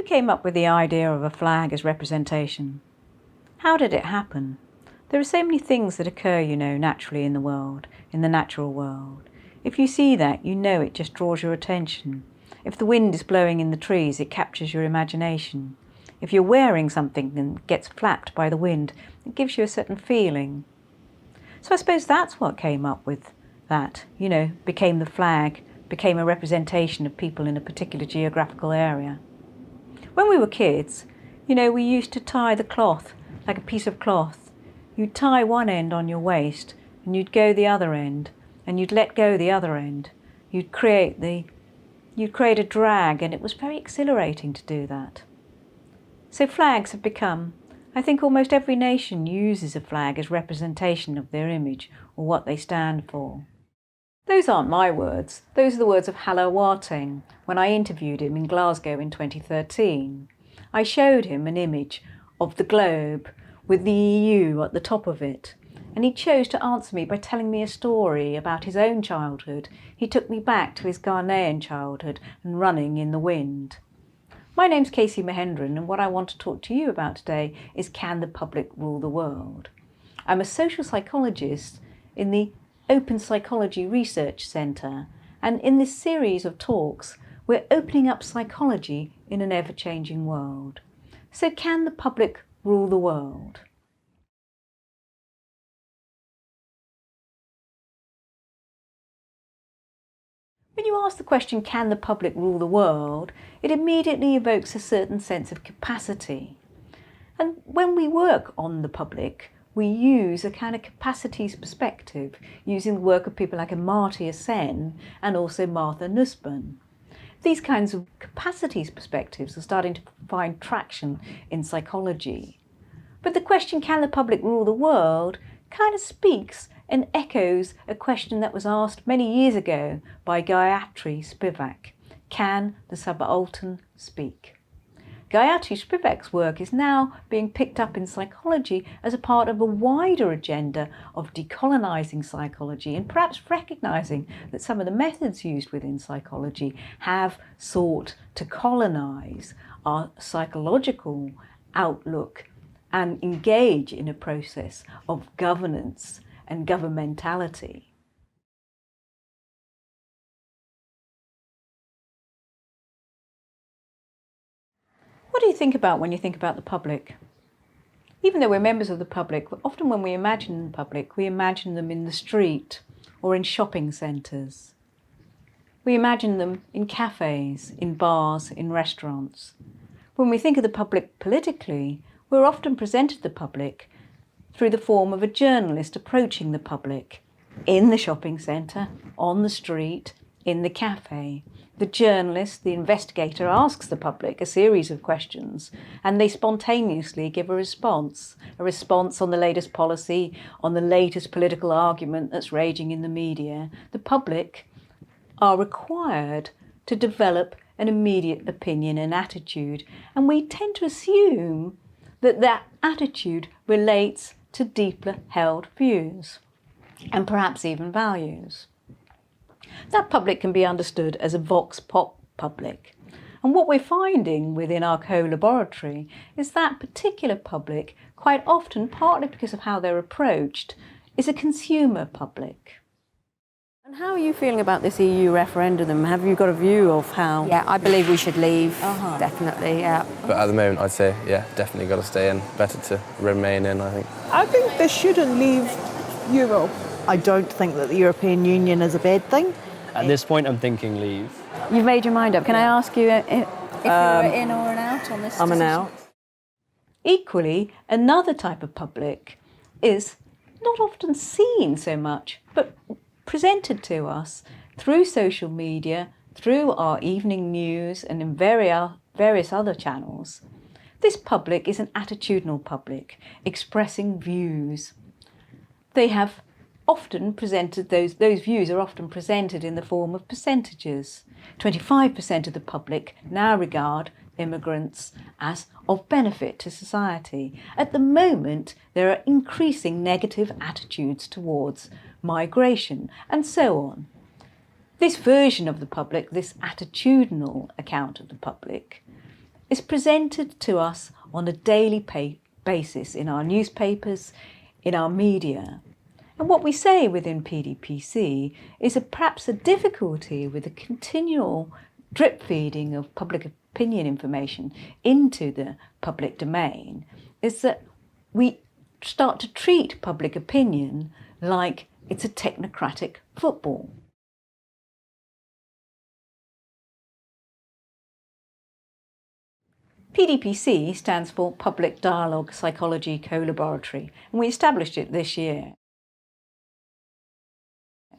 Who came up with the idea of a flag as representation? How did it happen? There are so many things that occur, naturally in the world, in the natural world. If you see that, it just draws your attention. If the wind is blowing in the trees, it captures your imagination. If you're wearing something and gets flapped by the wind, it gives you a certain feeling. So I suppose that's what came up with that, became the flag, became a representation of people in a particular geographical area. When we were kids, we used to tie the cloth, like a piece of cloth. You'd tie one end on your waist and you'd go the other end and you'd let go the other end. You'd create a drag, and it was very exhilarating to do that. So flags have become, I think almost every nation uses a flag as representation of their image or what they stand for. Those aren't my words, those are the words of Hallo Warting when I interviewed him in Glasgow in 2013. I showed him an image of the globe with the EU at the top of it, and he chose to answer me by telling me a story about his own childhood. He took me back to his Ghanaian childhood and running in the wind. My name's Casey Mahendran, and what I want to talk to you about today is, can the public rule the world? I'm a social psychologist in the Open Psychology Research Centre, and in this series of talks we're opening up psychology in an ever-changing world. So can the public rule the world? When you ask the question, can the public rule the world, it immediately evokes a certain sense of capacity. And when we work on the public, we use a kind of capacities perspective, using the work of people like Amartya Sen and also Martha Nussbaum. These kinds of capacities perspectives are starting to find traction in psychology. But the question, can the public rule the world, kind of speaks and echoes a question that was asked many years ago by Gayatri Spivak. Can the subaltern speak? Gayatri Spivak's work is now being picked up in psychology as a part of a wider agenda of decolonising psychology, and perhaps recognising that some of the methods used within psychology have sought to colonise our psychological outlook and engage in a process of governance and governmentality. What do you think about when you think about the public? Even though we're members of the public, often when we imagine the public, we imagine them in the street or in shopping centres. We imagine them in cafes, in bars, in restaurants. When we think of the public politically, we're often presented the public through the form of a journalist approaching the public in the shopping centre, on the street, in the cafe. The journalist, the investigator, asks the public a series of questions, and they spontaneously give a response on the latest policy, on the latest political argument that's raging in the media. The public are required to develop an immediate opinion and attitude, and we tend to assume that that attitude relates to deeply held views and perhaps even values. That public can be understood as a vox pop public. And what we're finding within our co-laboratory is that particular public, quite often, partly because of how they're approached, is a consumer public. And how are you feeling about this EU referendum? Have you got a view of how? Yeah, I believe we should leave, definitely, yeah. But at the moment, I'd say, yeah, definitely got to stay in. Better to remain in, I think. I think they shouldn't leave Europe. I don't think that the European Union is a bad thing. At this point, I'm thinking leave. You've made your mind up. Can I ask you if you're in or an out on this I'm decision? an out. Equally, another type of public is not often seen so much, but presented to us through social media, through our evening news and in various other channels. This public is an attitudinal public, expressing views. They have often presented, those views are often presented in the form of percentages. 25% of the public now regard immigrants as of benefit to society. At the moment, there are increasing negative attitudes towards migration and so on. This version of the public, this attitudinal account of the public, is presented to us on a daily basis in our newspapers, in our media. And what we say within PDPC is perhaps a difficulty with the continual drip feeding of public opinion information into the public domain is that we start to treat public opinion like it's a technocratic football. PDPC stands for Public Dialogue Psychology Co-Laboratory, and we established it this year.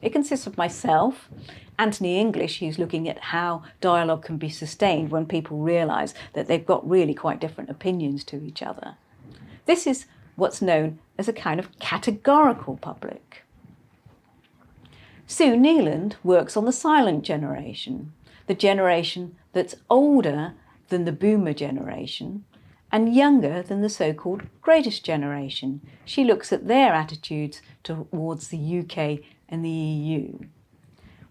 It consists of myself, Anthony English, who's looking at how dialogue can be sustained when people realise that they've got really quite different opinions to each other. This is what's known as a kind of categorical public. Sue Neeland works on the silent generation, the generation that's older than the boomer generation and younger than the so-called greatest generation. She looks at their attitudes towards the UK and the EU.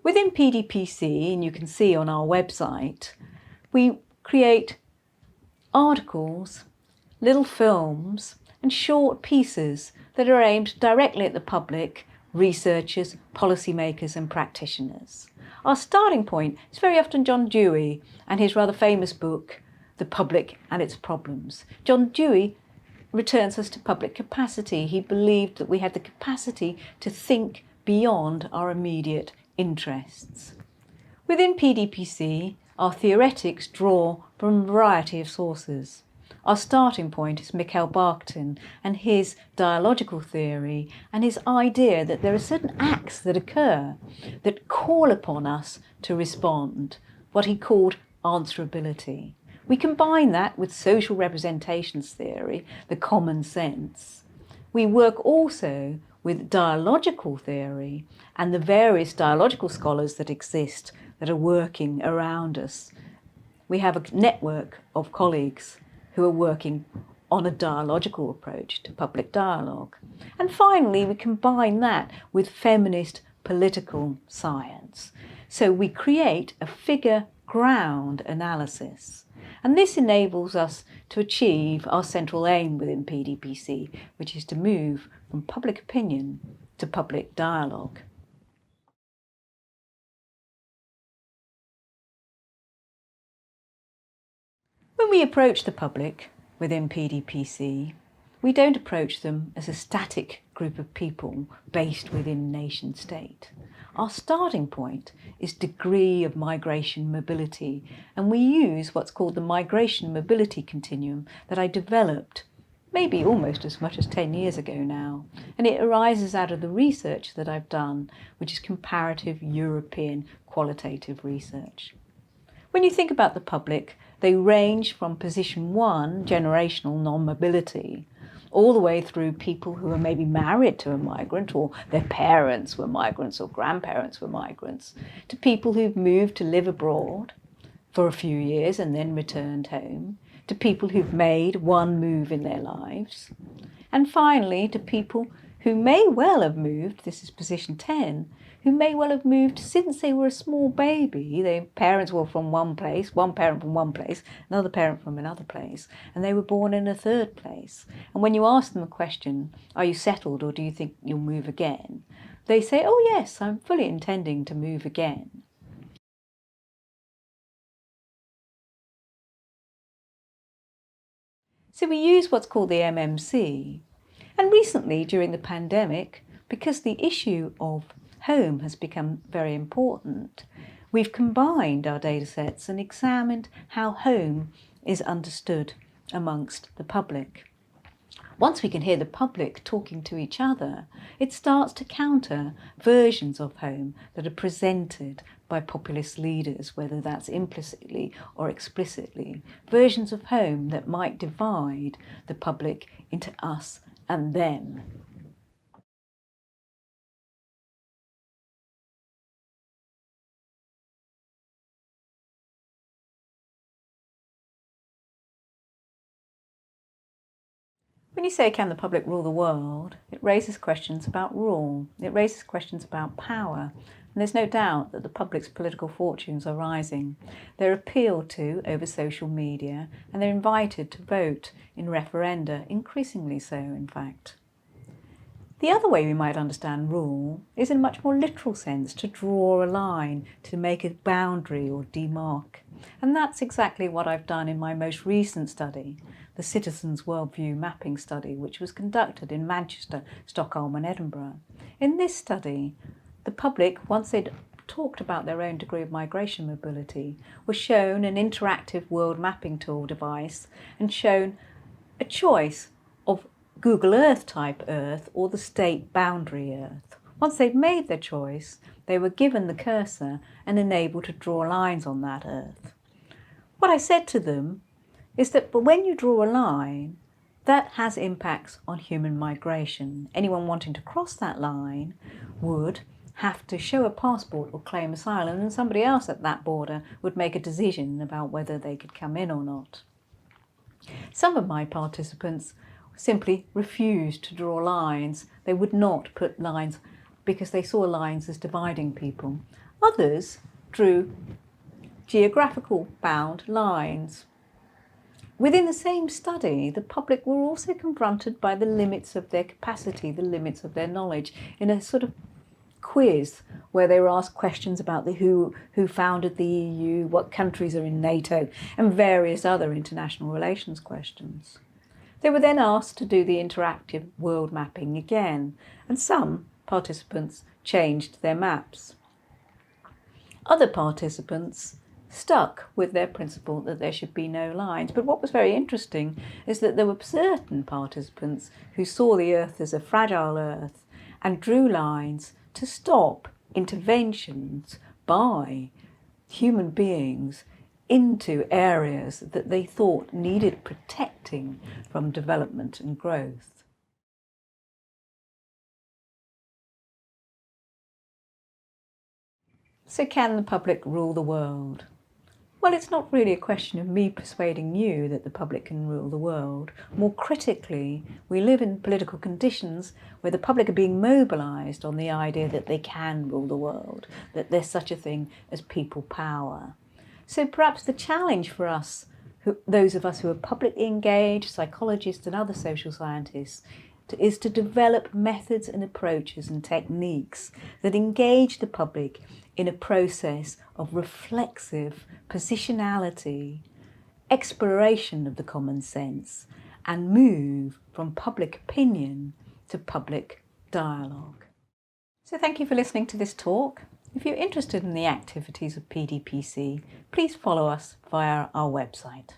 Within PDPC, and you can see on our website, we create articles, little films and short pieces that are aimed directly at the public, researchers, policymakers and practitioners. Our starting point is very often John Dewey and his rather famous book, The Public and Its Problems. John Dewey returns us to public capacity. He believed that we had the capacity to think beyond our immediate interests. Within PDPC, our theoretics draw from a variety of sources. Our starting point is Mikhail Bakhtin and his dialogical theory and his idea that there are certain acts that occur that call upon us to respond, what he called answerability. We combine that with social representations theory, the common sense. We work also with dialogical theory and the various dialogical scholars that exist that are working around us. We have a network of colleagues who are working on a dialogical approach to public dialogue. And finally, we combine that with feminist political science. So we create a figure ground analysis. And this enables us to achieve our central aim within PDPC, which is to move from public opinion to public dialogue. When we approach the public within PDPC, we don't approach them as a static group of people based within nation state. Our starting point is degree of migration mobility, and we use what's called the migration mobility continuum that I developed maybe almost as much as 10 years ago now. And it arises out of the research that I've done, which is comparative European qualitative research. When you think about the public, they range from position 1, generational non-mobility, all the way through people who are maybe married to a migrant or their parents were migrants or grandparents were migrants, to people who've moved to live abroad for a few years and then returned home, to people who've made one move in their lives, and finally to people who may well have moved, this is position 10, who may well have moved since they were a small baby. Their parents were from one place, one parent from one place, another parent from another place, and they were born in a third place. And when you ask them a question, are you settled or do you think you'll move again? They say, oh yes, I'm fully intending to move again. So we use what's called the MMC. And recently, during the pandemic, because the issue of home has become very important, we've combined our data sets and examined how home is understood amongst the public. Once we can hear the public talking to each other, it starts to counter versions of home that are presented by populist leaders, whether that's implicitly or explicitly, versions of home that might divide the public into us and them. When you say, can the public rule the world, it raises questions about rule. It raises questions about power. And there's no doubt that the public's political fortunes are rising. They're appealed to over social media and they're invited to vote in referenda, increasingly so, in fact. The other way we might understand rule is in a much more literal sense, to draw a line, to make a boundary or demark. And that's exactly what I've done in my most recent study, the Citizens' Worldview Mapping Study, which was conducted in Manchester, Stockholm and Edinburgh. In this study, the public, once they'd talked about their own degree of migration mobility, was shown an interactive world mapping tool device and shown a choice of Google Earth type Earth or the state boundary Earth. Once they'd made their choice, they were given the cursor and enabled to draw lines on that Earth. What I said to them is that but when you draw a line, that has impacts on human migration. Anyone wanting to cross that line would have to show a passport or claim asylum, and somebody else at that border would make a decision about whether they could come in or not. Some of my participants simply refused to draw lines. They would not put lines because they saw lines as dividing people. Others drew geographical bound lines. Within the same study, the public were also confronted by the limits of their capacity, the limits of their knowledge, in a sort of quiz where they were asked questions about the who founded the EU, what countries are in NATO, and various other international relations questions. They were then asked to do the interactive world mapping again, and some participants changed their maps. Other participants stuck with their principle that there should be no lines. But what was very interesting is that there were certain participants who saw the Earth as a fragile Earth and drew lines to stop interventions by human beings into areas that they thought needed protecting from development and growth. So can the public rule the world? Well, it's not really a question of me persuading you that the public can rule the world. More critically, we live in political conditions where the public are being mobilised on the idea that they can rule the world, that there's such a thing as people power. So perhaps the challenge for us, those of us who are publicly engaged, psychologists and other social scientists, is to develop methods and approaches and techniques that engage the public in a process of reflexive positionality, exploration of the common sense, and move from public opinion to public dialogue. So thank you for listening to this talk. If you're interested in the activities of PDPC, please follow us via our website.